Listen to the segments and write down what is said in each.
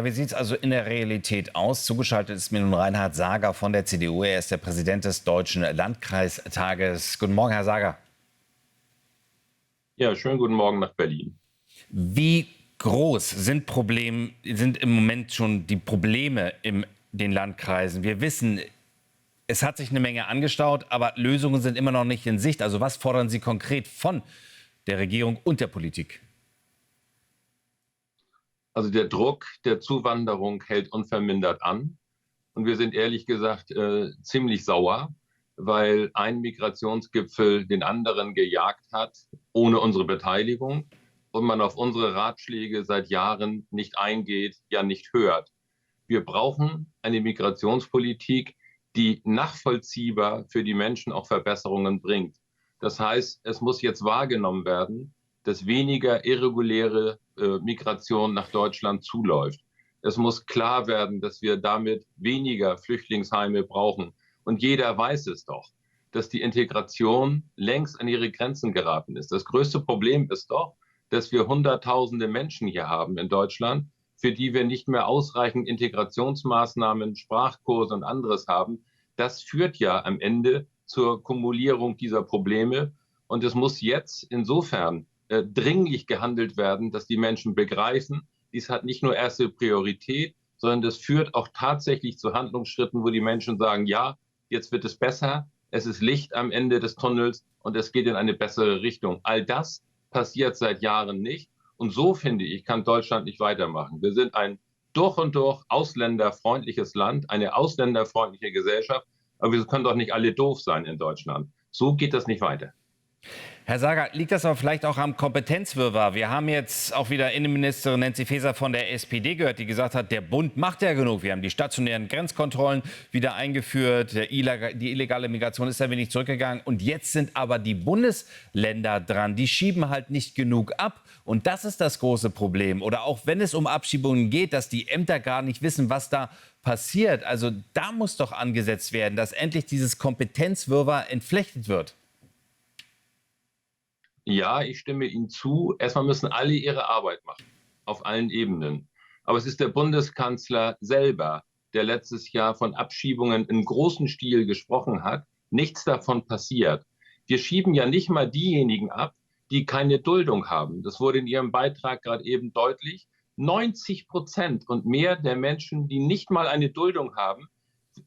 Wie sieht es also in der Realität aus? Zugeschaltet ist mir nun Reinhard Sager von der CDU. Er ist der Präsident des Deutschen Landkreistages. Guten Morgen, Herr Sager. Ja, schönen guten Morgen nach Berlin. Wie groß sind im Moment schon die Probleme in den Landkreisen? Wir wissen, es hat sich eine Menge angestaut, aber Lösungen sind immer noch nicht in Sicht. Also was fordern Sie konkret von der Regierung und der Politik? Also der Druck der Zuwanderung hält unvermindert an. Und wir sind ehrlich gesagt ziemlich sauer, weil ein Migrationsgipfel den anderen gejagt hat, ohne unsere Beteiligung. Und man auf unsere Ratschläge seit Jahren nicht eingeht, ja nicht hört. Wir brauchen eine Migrationspolitik, die nachvollziehbar für die Menschen auch Verbesserungen bringt. Das heißt, es muss jetzt wahrgenommen werden, dass weniger irreguläre Migration nach Deutschland zuläuft. Es muss klar werden, dass wir damit weniger Flüchtlingsheime brauchen. Und jeder weiß es doch, dass die Integration längst an ihre Grenzen geraten ist. Das größte Problem ist doch, dass wir Hunderttausende Menschen hier haben in Deutschland, für die wir nicht mehr ausreichend Integrationsmaßnahmen, Sprachkurse und anderes haben. Das führt ja am Ende zur Kumulierung dieser Probleme. Und es muss jetzt insofern dringlich gehandelt werden, dass die Menschen begreifen, dies hat nicht nur erste Priorität, sondern das führt auch tatsächlich zu Handlungsschritten, wo die Menschen sagen, ja, jetzt wird es besser, es ist Licht am Ende des Tunnels und es geht in eine bessere Richtung. All das passiert seit Jahren nicht. Und so, finde ich, kann Deutschland nicht weitermachen. Wir sind ein durch und durch ausländerfreundliches Land, eine ausländerfreundliche Gesellschaft. Aber wir können doch nicht alle doof sein in Deutschland. So geht das nicht weiter. Herr Sager, liegt das aber vielleicht auch am Kompetenzwirrwarr? Wir haben jetzt auch wieder Innenministerin Nancy Faeser von der SPD gehört, die gesagt hat, der Bund macht ja genug. Wir haben die stationären Grenzkontrollen wieder eingeführt, die illegale Migration ist ein wenig zurückgegangen. Und jetzt sind aber die Bundesländer dran, die schieben halt nicht genug ab. Und das ist das große Problem. Oder auch wenn es um Abschiebungen geht, dass die Ämter gar nicht wissen, was da passiert. Also da muss doch angesetzt werden, dass endlich dieses Kompetenzwirrwarr entflechtet wird. Ja, ich stimme Ihnen zu. Erstmal müssen alle ihre Arbeit machen, auf allen Ebenen. Aber es ist der Bundeskanzler selber, der letztes Jahr von Abschiebungen im großen Stil gesprochen hat. Nichts davon passiert. Wir schieben ja nicht mal diejenigen ab, die keine Duldung haben. Das wurde in Ihrem Beitrag gerade eben deutlich. 90% und mehr der Menschen, die nicht mal eine Duldung haben,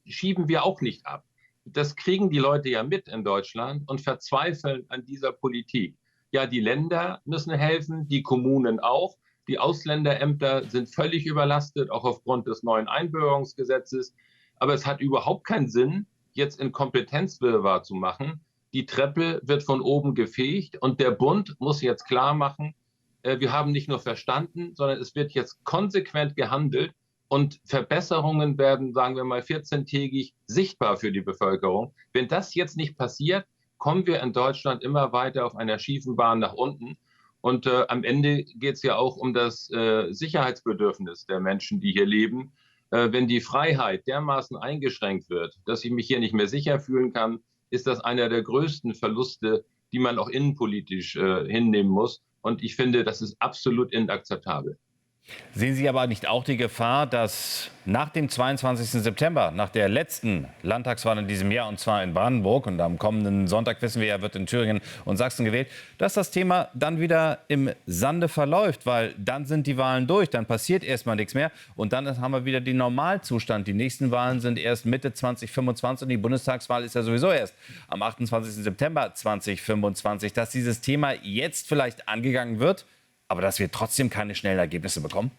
schieben wir auch nicht ab. Das kriegen die Leute ja mit in Deutschland und verzweifeln an dieser Politik. Ja, die Länder müssen helfen, die Kommunen auch. Die Ausländerämter sind völlig überlastet, auch aufgrund des neuen Einbürgerungsgesetzes. Aber es hat überhaupt keinen Sinn, jetzt in Kompetenzwirrwarr zu machen. Die Treppe wird von oben gefegt und der Bund muss jetzt klar machen, wir haben nicht nur verstanden, sondern es wird jetzt konsequent gehandelt und Verbesserungen werden, sagen wir mal, 14-tägig sichtbar für die Bevölkerung. Wenn das jetzt nicht passiert, kommen wir in Deutschland immer weiter auf einer schiefen Bahn nach unten. Und am Ende geht es ja auch um das Sicherheitsbedürfnis der Menschen, die hier leben. Wenn die Freiheit dermaßen eingeschränkt wird, dass ich mich hier nicht mehr sicher fühlen kann, ist das einer der größten Verluste, die man auch innenpolitisch hinnehmen muss. Und ich finde, das ist absolut inakzeptabel. Sehen Sie aber nicht auch die Gefahr, dass nach dem 22. September, nach der letzten Landtagswahl in diesem Jahr, und zwar in Brandenburg, und am kommenden Sonntag, wissen wir ja, wird in Thüringen und Sachsen gewählt, dass das Thema dann wieder im Sande verläuft, weil dann sind die Wahlen durch, dann passiert erstmal nichts mehr und dann haben wir wieder den Normalzustand. Die nächsten Wahlen sind erst Mitte 2025 und die Bundestagswahl ist ja sowieso erst am 28. September 2025. Dass dieses Thema jetzt vielleicht angegangen wird, aber dass wir trotzdem keine schnellen Ergebnisse bekommen?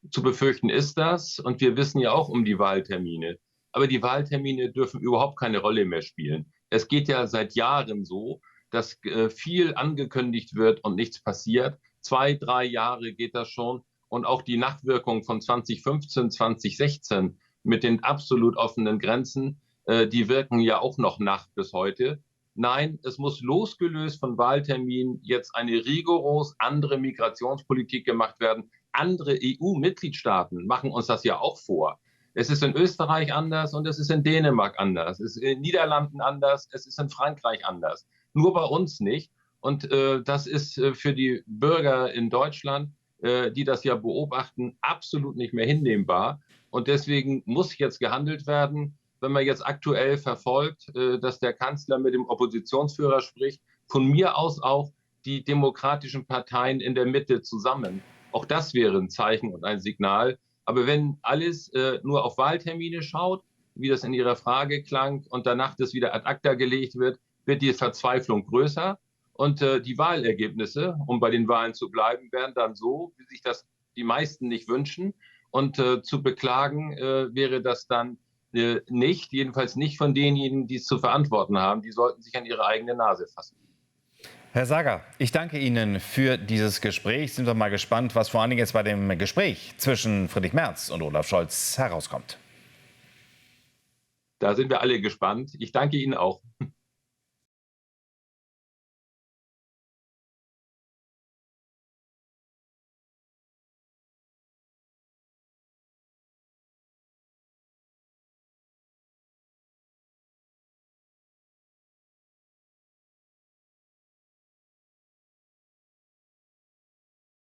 Zu befürchten ist das. Und wir wissen ja auch um die Wahltermine. Aber die Wahltermine dürfen überhaupt keine Rolle mehr spielen. Es geht ja seit Jahren so, dass viel angekündigt wird und nichts passiert. 2, 3 Jahre geht das schon. Und auch die Nachwirkung von 2015, 2016 mit den absolut offenen Grenzen, die wirken ja auch noch nach bis heute. Nein, es muss losgelöst von Wahlterminen jetzt eine rigoros andere Migrationspolitik gemacht werden. Andere EU-Mitgliedstaaten machen uns das ja auch vor. Es ist in Österreich anders und es ist in Dänemark anders. Es ist in den Niederlanden anders, es ist in Frankreich anders. Nur bei uns nicht. Und das ist für die Bürger in Deutschland die das ja beobachten, absolut nicht mehr hinnehmbar. Und deswegen muss jetzt gehandelt werden. Wenn man jetzt aktuell verfolgt, dass der Kanzler mit dem Oppositionsführer spricht, von mir aus auch die demokratischen Parteien in der Mitte zusammen. Auch das wäre ein Zeichen und ein Signal. Aber wenn alles nur auf Wahltermine schaut, wie das in Ihrer Frage klang, und danach das wieder ad acta gelegt wird, wird die Verzweiflung größer. Und die Wahlergebnisse, um bei den Wahlen zu bleiben, werden dann so, wie sich das die meisten nicht wünschen. Und zu beklagen wäre das dann nicht, jedenfalls nicht von denjenigen, die es zu verantworten haben. Die sollten sich an ihre eigene Nase fassen. Herr Sager, ich danke Ihnen für dieses Gespräch. Sind wir mal gespannt, was vor allen Dingen jetzt bei dem Gespräch zwischen Friedrich Merz und Olaf Scholz herauskommt. Da sind wir alle gespannt. Ich danke Ihnen auch.